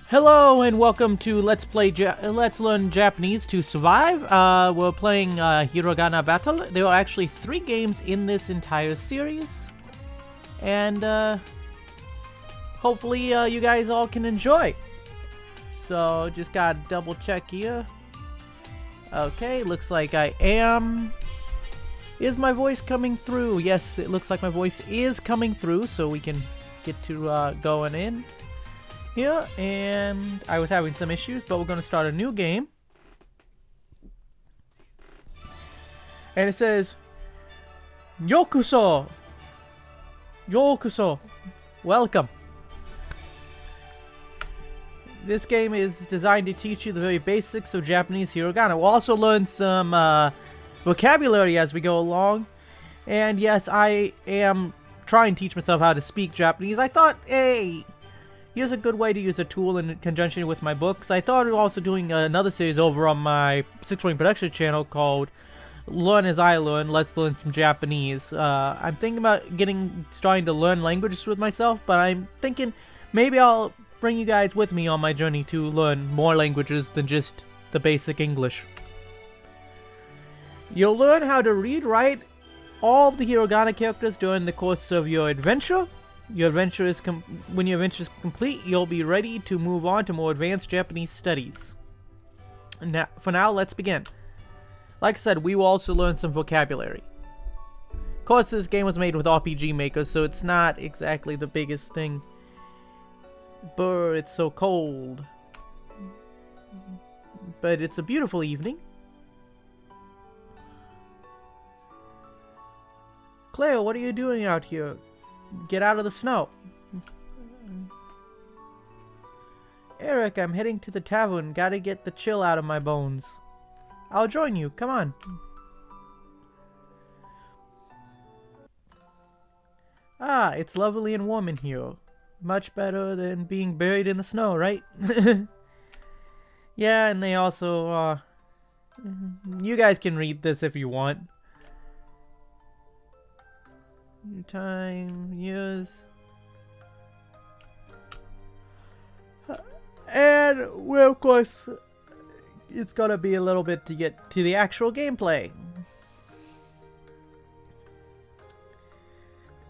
Hello and welcome to Let's Learn Japanese to Survive. We're playing Hiragana Battle. There are actually 3 games in this entire series, and hopefully you guys all can enjoy. So just gotta double check here. Okay, looks like I am. Is my voice coming through? Yes, it looks like my voice is coming through, so we can get to going in here. And I was having some issues, but we're going to start a new game. And it says, Yokuso! Yokuso! Welcome! This game is designed to teach you the very basics of Japanese hiragana. We'll also learn some vocabulary as we go along. And yes, I am trying to teach myself how to speak Japanese. I thought, hey, here's a good way to use a tool in conjunction with my books. I thought of also doing another series over on my 620 production channel called Learn as I Learn. Let's learn some Japanese. I'm thinking about starting to learn languages with myself, but I'm thinking maybe I'll bring you guys with me on my journey to learn more languages than just the basic English. You'll learn how to read, write all of the hiragana characters during the course of your adventure. When your adventure is complete, you'll be ready to move on to more advanced Japanese studies. For now, let's begin. Like I said, we will also learn some vocabulary. Of course, this game was made with RPG Maker, so it's not exactly the biggest thing. Brr, it's so cold. But it's a beautiful evening. Claire, what are you doing out here? Get out of the snow. Eric, I'm heading to the tavern. Gotta get the chill out of my bones. I'll join you. Come on. Ah, it's lovely and warm in here. Much better than being buried in the snow, right? Yeah, and they also, you guys can read this if you want. Time, years. And, well, of course, it's gonna be a little bit to get to the actual gameplay.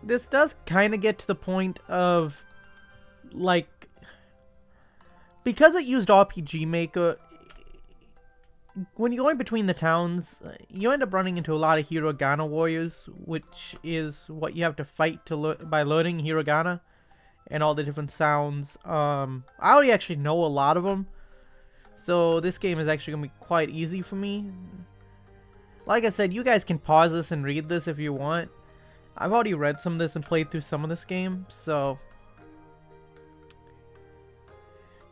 This does kind of get to the point of, like, because it used RPG Maker, when you're going between the towns, you end up running into a lot of hiragana warriors, which is what you have to fight by learning hiragana and all the different sounds. I already actually know a lot of them, so this game is actually going to be quite easy for me. Like I said, you guys can pause this and read this if you want. I've already read some of this and played through some of this game, so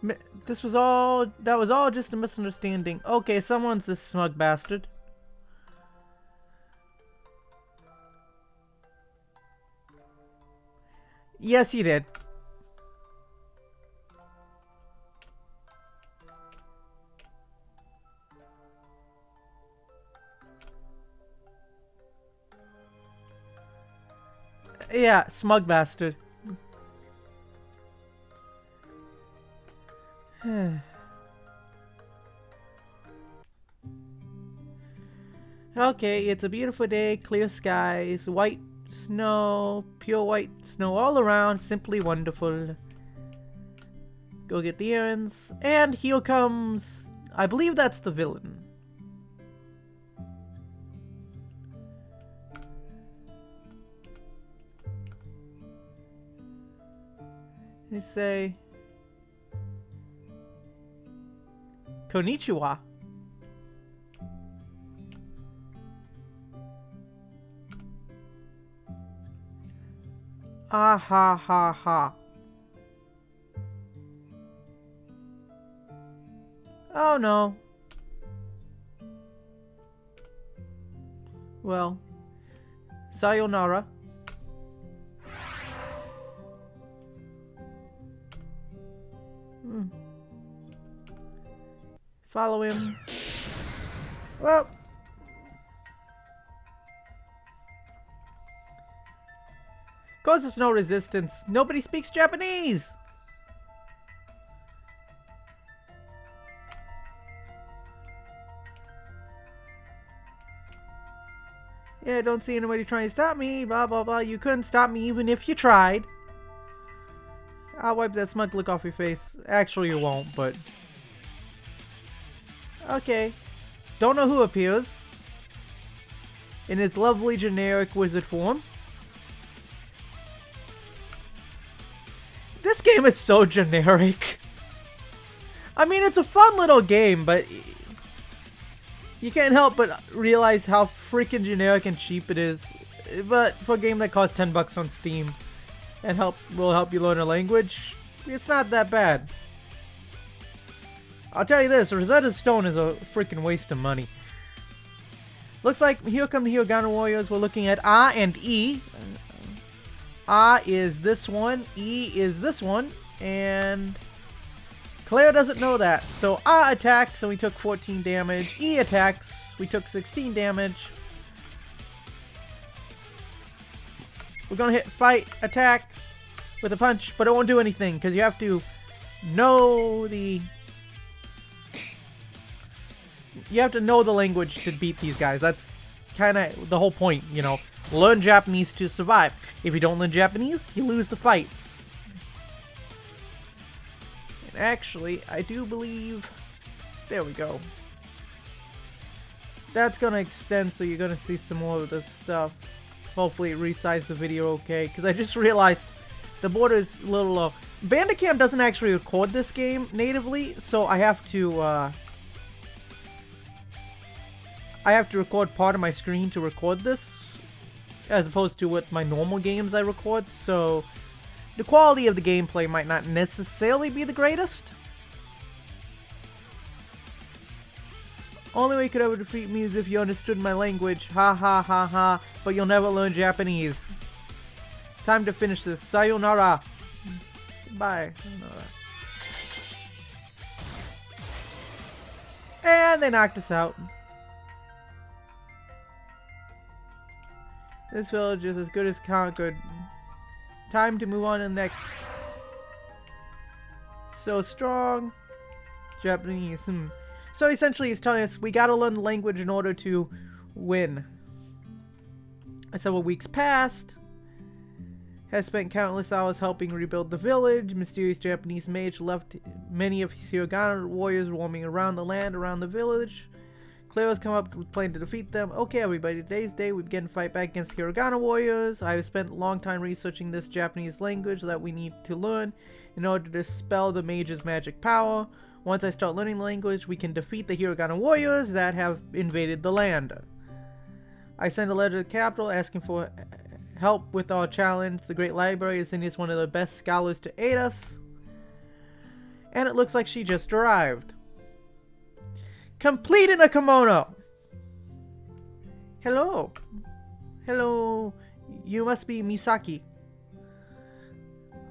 that was all just a misunderstanding. Okay, someone's this smug bastard. Yes, he did. Yeah, smug bastard. Okay, it's a beautiful day, clear skies, white snow, pure white snow all around, simply wonderful. Go get the errands, and here comes, I believe that's the villain. They say, Konnichiwa. Ah ha ha ha. Oh no. Well, sayonara. Follow him. Well, causes no resistance. Nobody speaks Japanese. Yeah, don't see anybody trying to stop me, blah blah blah. You couldn't stop me even if you tried. I'll wipe that smug look off your face. Actually, you won't, but... Okay. Don't know who appears. In his lovely generic wizard form. This game is so generic. I mean, it's a fun little game, but... You can't help but realize how freaking generic and cheap it is. But for a game that costs $10 on Steam and will help you learn a language, it's not that bad. I'll tell you this, Rosetta Stone is a freaking waste of money. Looks like here come the Hiragana Warriors. We're looking at A and E. A is this one, E is this one, and Claire doesn't know that. So A attacks and we took 14 damage. E attacks, we took 16 damage. We're gonna hit fight, attack with a punch, but it won't do anything because you have to know the... You have to know the language to beat these guys. That's kind of the whole point, you know. Learn Japanese to survive. If you don't learn Japanese, you lose the fights. And actually, I do believe... There we go. That's going to extend, so you're going to see some more of this stuff. Hopefully it resized the video okay, because I just realized the border is a little low. Bandicam doesn't actually record this game natively, so I have to record part of my screen to record this, as opposed to with my normal games I record, so the quality of the gameplay might not necessarily be the greatest. Only way you could ever defeat me is if you understood my language. Ha ha ha ha. But you'll never learn Japanese. Time to finish this. Sayonara. Bye. Sayonara. And they knocked us out. This village is as good as conquered. Time to move on to the next. So strong. Japanese. So essentially he's telling us we gotta learn the language in order to win. Several weeks passed. Has spent countless hours helping rebuild the village. Mysterious Japanese mage left many of his hiragana warriors roaming around the land around the village. Claire has come up with a plan to defeat them. Okay everybody, today's day we begin to fight back against hiragana warriors. I have spent a long time researching this Japanese language that we need to learn in order to dispel the mage's magic power. Once I start learning the language, we can defeat the hiragana warriors that have invaded the land. I send a letter to the capital asking for help with our challenge. The Great Library is in one of the best scholars to aid us. And it looks like she just arrived. Complete in a kimono! Hello. Hello. You must be Misaki.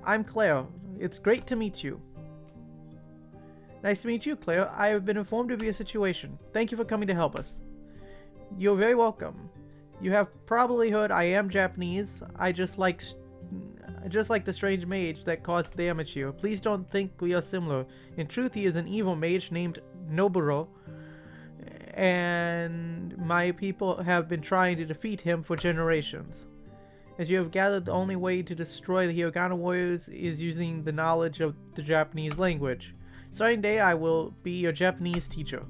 I'm Claire. It's great to meet you. Nice to meet you, Claire. I have been informed of your situation. Thank you for coming to help us. You're very welcome. You have probably heard I am Japanese. I just like the strange mage that caused damage here. Please don't think we are similar. In truth, he is an evil mage named Noburo, and my people have been trying to defeat him for generations. As you have gathered, the only way to destroy the hiragana warriors is using the knowledge of the Japanese language. Starting today, I will be your Japanese teacher.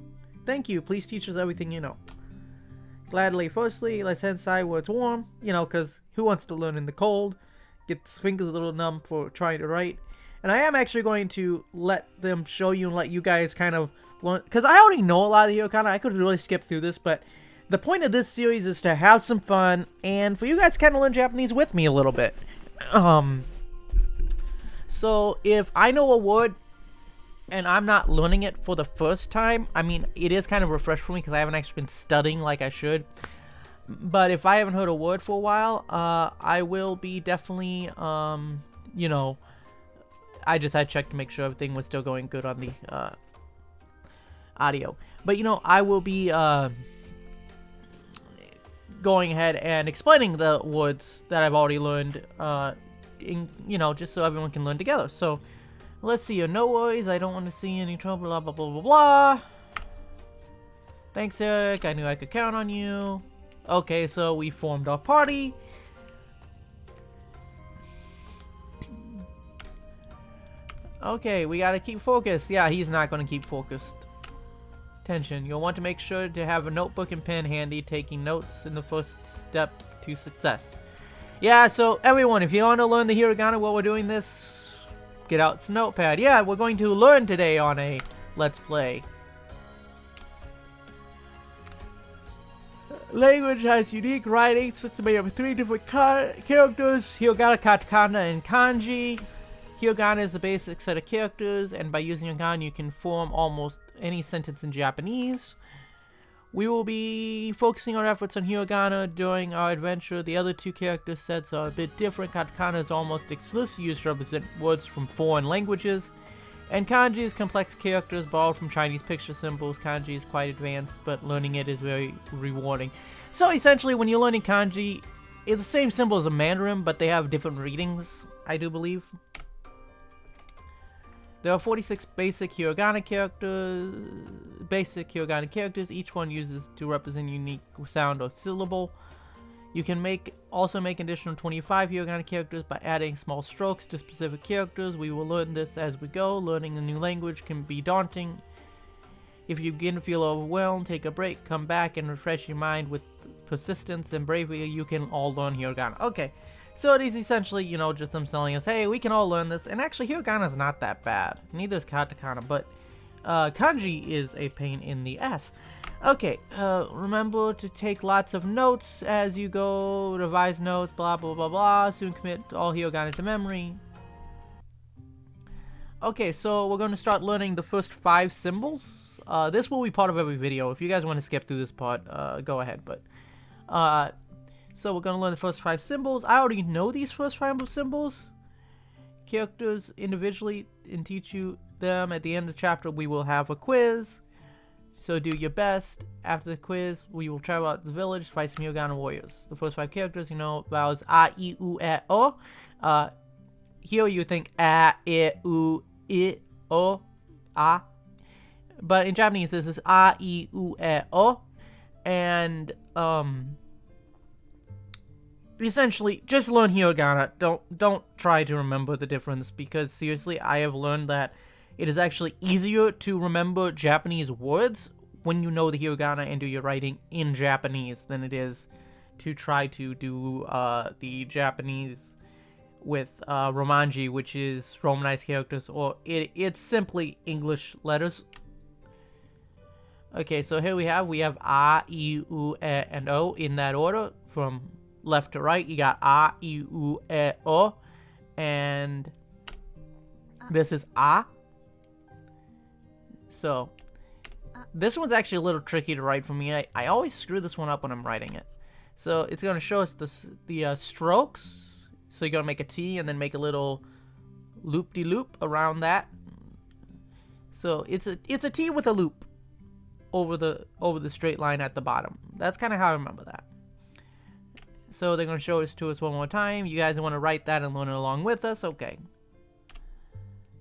Thank you. Please teach us everything you know. Gladly. Firstly, let's head inside where it's warm. You know, because who wants to learn in the cold? Gets fingers a little numb for trying to write. And I am actually going to let them show you and let you guys kind of learn. Because I already know a lot of hiragana. I could really skip through this, but the point of this series is to have some fun and for you guys to kind of learn Japanese with me a little bit. So if I know a word and I'm not learning it for the first time, I mean, it is kind of a refresh for me because I haven't actually been studying like I should. But if I haven't heard a word for a while, I will be definitely, you know, I just had checked to make sure everything was still going good on the audio. But, you know, I will be going ahead and explaining the words that I've already learned, you know, just so everyone can learn together. So, let's see. No worries. I don't want to see any trouble. Blah, blah, blah, blah, blah. Thanks, Eric. I knew I could count on you. Okay, so we formed our party. Okay, we gotta keep focused. Yeah, he's not gonna keep focused. Attention, you'll want to make sure to have a notebook and pen handy. Taking notes in the first step to success. Yeah, so everyone, if you want to learn the hiragana while we're doing this, get out some notepad. Yeah, we're going to learn today on a Let's Play. Language has unique writing system made up of 3 different characters: hiragana, katakana, and kanji. Hiragana is the basic set of characters, and by using hiragana you can form almost any sentence in Japanese. We will be focusing our efforts on hiragana during our adventure. The other 2 character sets are a bit different. Katakana is almost exclusively used to represent words from foreign languages, and kanji is complex characters borrowed from Chinese picture symbols. Kanji is quite advanced, but learning it is very rewarding. So essentially, when you're learning kanji, it's the same symbol as a Mandarin, but they have different readings, I do believe. There are 46 basic hiragana characters. Each one uses to represent a unique sound or syllable. You can also make an additional 25 hiragana characters by adding small strokes to specific characters. We will learn this as we go. Learning a new language can be daunting. If you begin to feel overwhelmed, take a break, come back, and refresh your mind with persistence and bravery. You can all learn hiragana. Okay. So it is essentially, you know, just them telling us, hey, we can all learn this. And actually, hiragana is not that bad. Neither is katakana, but kanji is a pain in the ass. Okay, remember to take lots of notes as you go. Revise notes, blah, blah, blah, blah. Soon commit all hiragana to memory. Okay, so we're going to start learning the first 5 symbols. This will be part of every video. If you guys want to skip through this part, go ahead. But so we're going to learn the first 5 symbols. I already know these first 5 symbols. Characters individually, and teach you them. At the end of the chapter, we will have a quiz. So do your best. After the quiz, we will travel out the village to fight some hiragana warriors. The first 5 characters, you know, vowels a, I, U, E, O. Here you think a, I, U, I, O, a. But in Japanese, this is a, I, U, E, O. And, essentially, just learn hiragana. Don't try to remember the difference, because seriously, I have learned that it is actually easier to remember Japanese words when you know the hiragana and do your writing in Japanese than it is to try to do the Japanese with Romanji, which is Romanized characters, or it's simply English letters. Okay, so here we have a, I, U, E, and O in that order from left to right. You got a, I, U, E, O, and this is a. So this one's actually a little tricky to write for me. I always screw this one up when I'm writing it. So it's going to show us the strokes. So you're going to make a T and then make a little loop-de-loop around that. So it's a T with a loop over the straight line at the bottom. That's kind of how I remember that. So they're going to show us to us one more time. You guys want to write that and learn it along with us? Okay.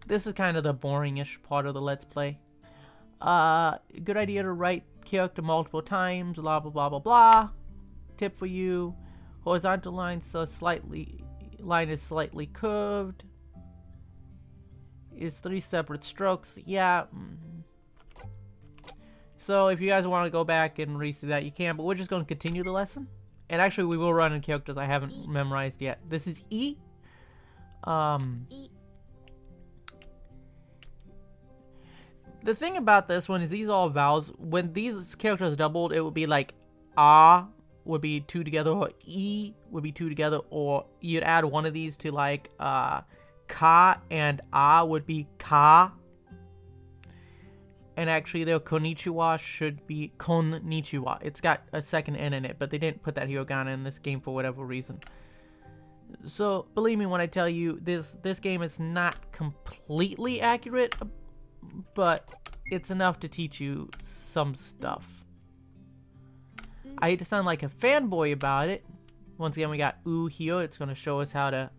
This is kind of the boring-ish part of the Let's Play. Good idea to write character multiple times, blah, blah, blah, blah, blah. Tip for you. Horizontal line is slightly curved. Is 3 separate strokes. Yeah. So if you guys want to go back and re-see that, you can, but we're just going to continue the lesson. And actually, we will run in characters I haven't memorized yet. This is E. The thing about this one is these are all vowels. When these characters doubled, it would be like A would be 2 together, or E would be 2 together, or you'd add one of these to like Ka and A would be Ka. And actually their konnichiwa should be konnichiwa. It's got a second N in it, but they didn't put that hiragana in this game for whatever reason. So believe me when I tell you this game is not completely accurate, but it's enough to teach you some stuff. I hate to sound like a fanboy about it. Once again, we got U here. It's going to show us how to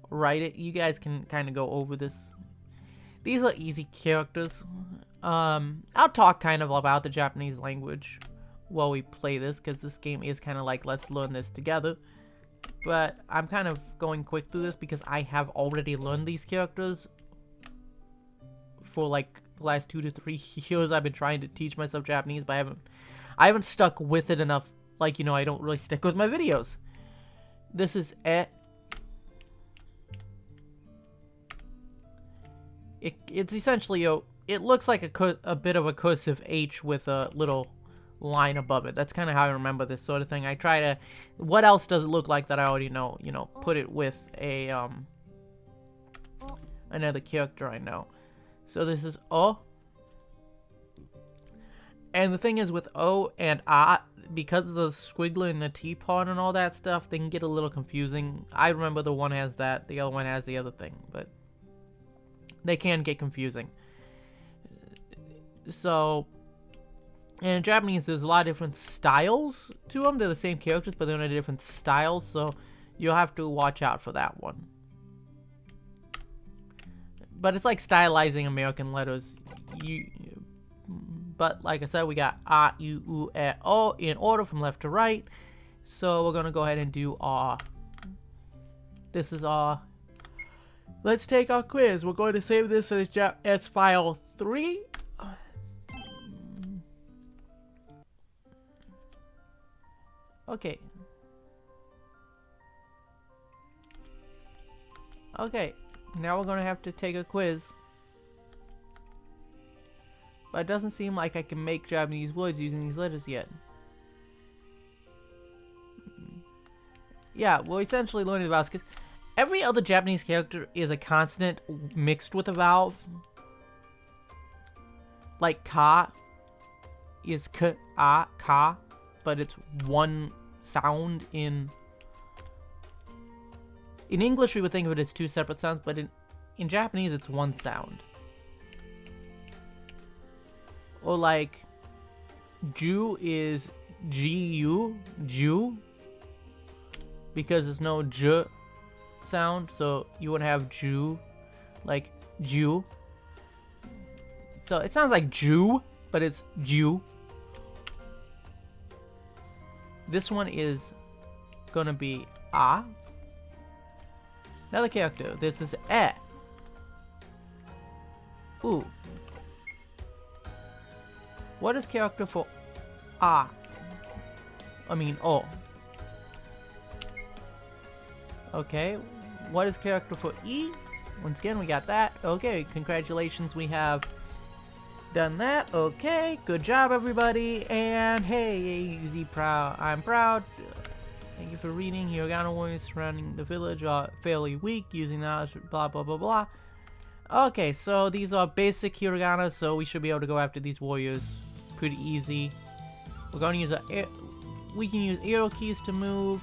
write it. You guys can kind of go over this. These are easy characters. I'll talk kind of about the Japanese language while we play this, because this game is kind of like, let's learn this together. But I'm kind of going quick through this because I have already learned these characters for like the last 2 to 3 years. I've been trying to teach myself Japanese, but I haven't stuck with it enough. Like, you know, I don't really stick with my videos. This is e. It's essentially it looks like a bit of a cursive H with a little line above it. That's kind of how I remember this sort of thing. I try to, what else does it look like that I already know? You know, put it with a another character I know. So this is O. And the thing is with O and A, because of the squiggler and the T part and all that stuff, they can get a little confusing. I remember the one has that, the other one has the other thing, but they can get confusing. So, and in Japanese, there's a lot of different styles to them. They're the same characters, but they're in different styles, so you'll have to watch out for that one. But it's like stylizing American letters. But like I said, we got A, U, U, E, O in order from left to right. So we're going to go ahead and do our... This is our... Let's take our quiz. We're going to save this as file 3. Okay. Okay. Now we're going to have to take a quiz. But it doesn't seem like I can make Japanese words using these letters yet. Yeah, we're essentially learning about because every other Japanese character is a consonant mixed with a vowel. Like ka is k, a, ka, but it's one sound in English we would think of it as 2 separate sounds, but in Japanese it's one sound. Or like, Ju is G-U, Ju, because there's no J sound, so you would have Ju, like Ju. So it sounds like Jew, but it's Ju. This one is gonna be A. Another character, this is E. Ooh. What is character for A? I mean O. Okay. What is character for E? Once again, we got that. Okay, congratulations, we have done that. Okay, good job, everybody. And hey, I'm proud. Thank you for reading. Hiragana warriors surrounding the village are fairly weak, using knowledge, blah, blah, blah, blah. Okay, so these are basic hiragana, so we should be able to go after these warriors pretty easy. We're going to use we can use arrow keys to move.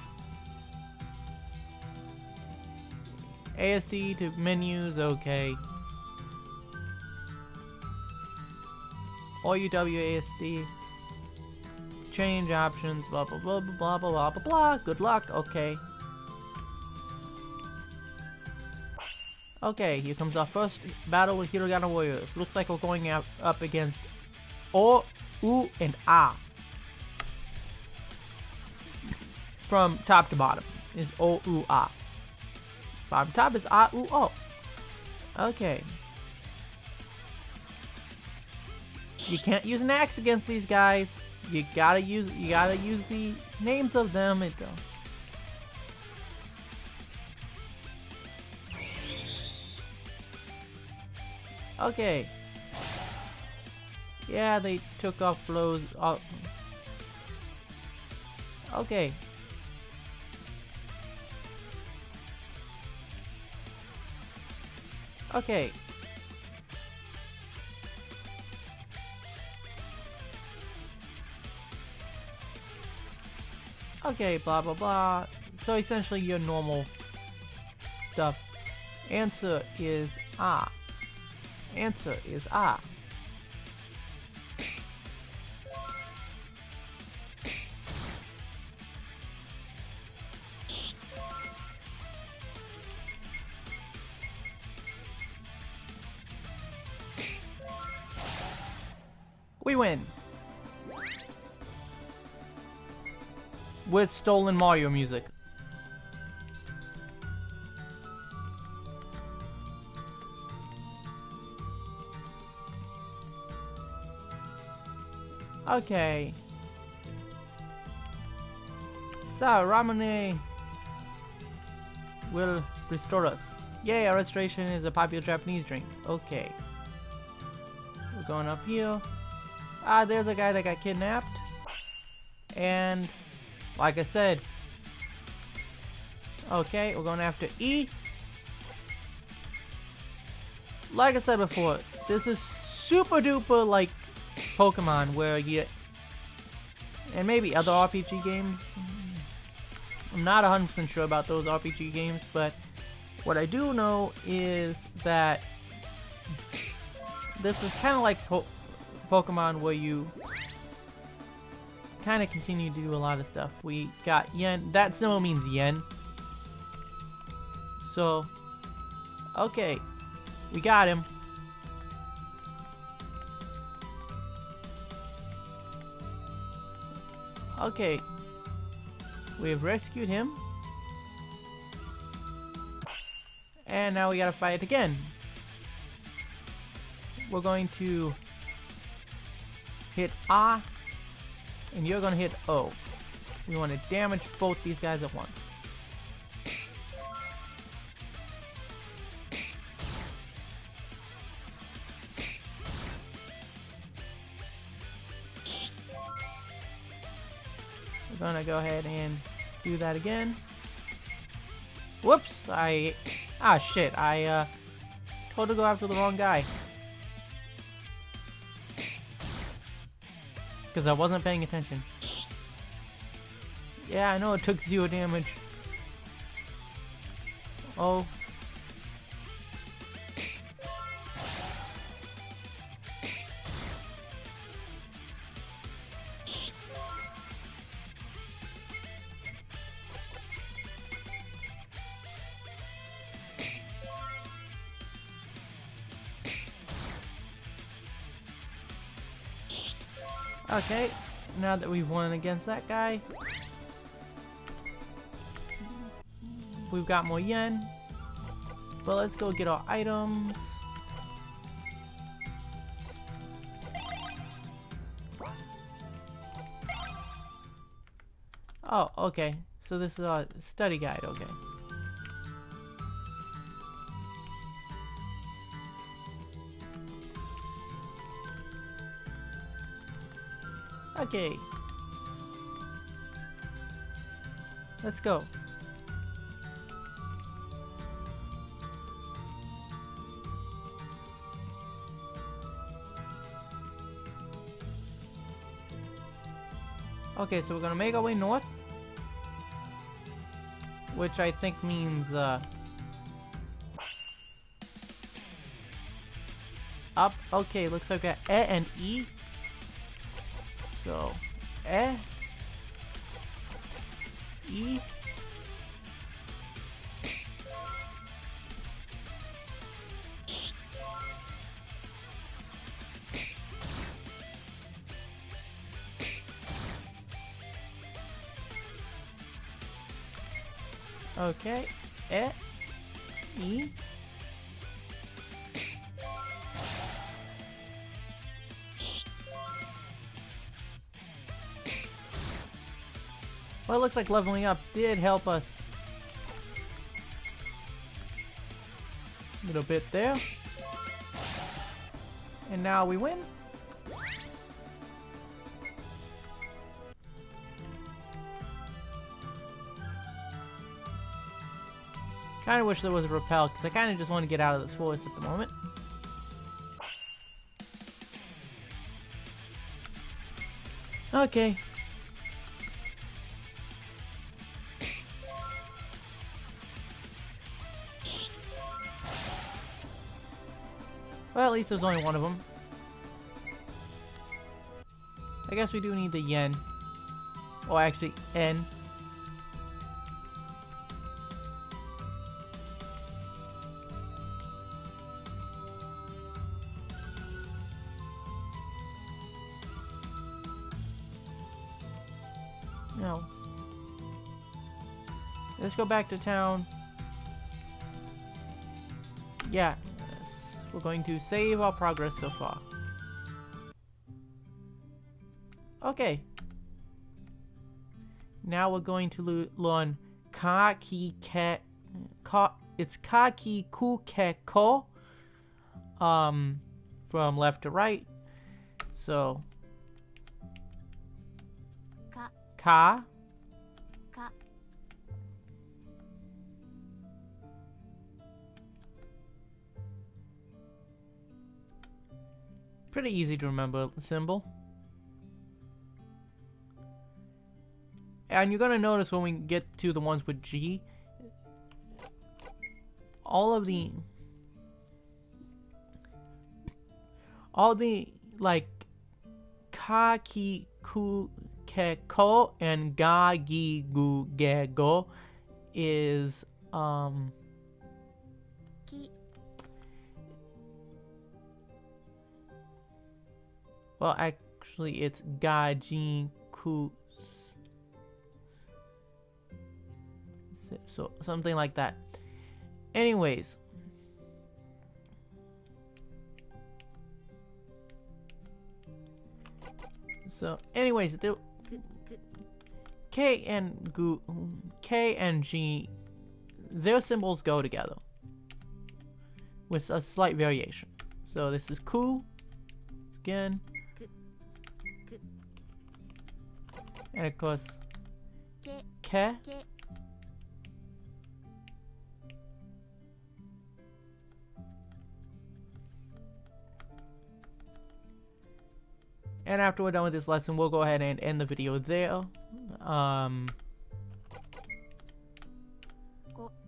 ASD to menus, okay. Or UWASD. Change options, blah blah blah blah blah blah blah blah. Good luck, okay. Okay, here comes our first battle with hiragana warriors. Looks like we're going up against O, U, and A. From top to bottom is O, U, A. Bottom top is A, U, O. Okay. You can't use an axe against these guys. You gotta use the names of them. Okay. Yeah, they took off blows. Okay. Okay. Okay, blah blah blah. So essentially your normal stuff. Answer is A. Answer is A. We win. with stolen Mario music. Okay. So, Ramune will restore us. Yay, our restoration is a popular Japanese drink. Okay. We're going up here. Ah, there's a guy that got kidnapped. And, like I said. Okay, we're going after E. Like I said before, this is super duper like Pokemon where you... And maybe other RPG games. I'm not 100% sure about those RPG games, but what I do know is that this is kind of like Pokemon where you kind of continue to do a lot of stuff. We got yen. That symbol means yen. So, okay. We got him. Okay. We have rescued him. And now we gotta fight again. We're going to hit A, and you're gonna hit O. We want to damage both these guys at once. We're gonna go ahead and do that again. Whoops! Ah, shit. I told to go after the wrong guy. Because I wasn't paying attention. Yeah, I know it took 0 damage. Oh. Okay, now that we've won against that guy, we've got more yen. But let's go get our items. Oh, okay. So this is our study guide, okay. Okay. Let's go. Okay, so we're gonna make our way north. Which I think means, up. Okay, looks like we got E and E. So, E. Okay, E. Well, it looks like leveling up did help us a little bit there. And now we win. Kind of wish there was a repel, because I kind of just want to get out of this forest at the moment. Okay. Well, at least there's only one of them. I guess we do need the yen. Or actually, N. No. let's go back to town. Yeah, we're going to save our progress so far. Okay. Now we're going to learn it's Kakikukeko. From left to right. So Ka. Pretty easy to remember symbol. And you're gonna notice when we get to the ones with G, all the like Kakikukeko and Gagigugego is well, actually it's Gajiku, so something like that. Anyways, the K and G, their symbols go together with a slight variation. So this is Ku again, and of course Ke. And after we're done with this lesson, we'll go ahead and end the video there.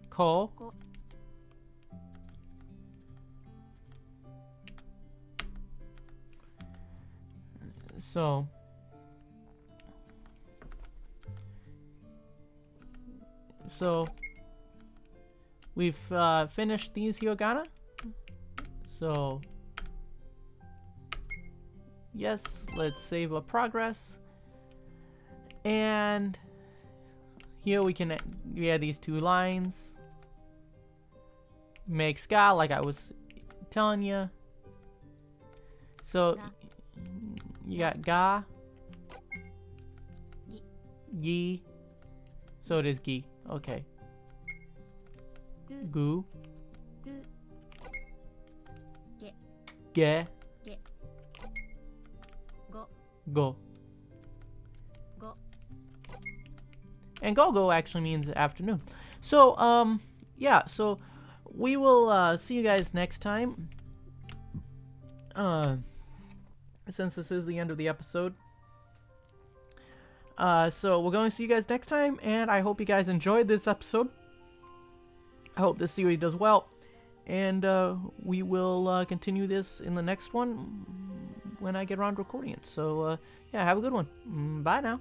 Ko. So we've finished these hiragana. So yes, let's save our progress. And here we can add these two lines. Make ska, like I was telling you. So you got ga, gi. So it is gi. Okay. Gu. Ge. Go. And go actually means afternoon. So yeah, so we will see you guys next time. Since this is the end of the episode. So we're going to see you guys next time, and I hope you guys enjoyed this episode. I hope this series does well, and we will continue this in the next one when I get around to recording it. So yeah, have a good one. Bye now.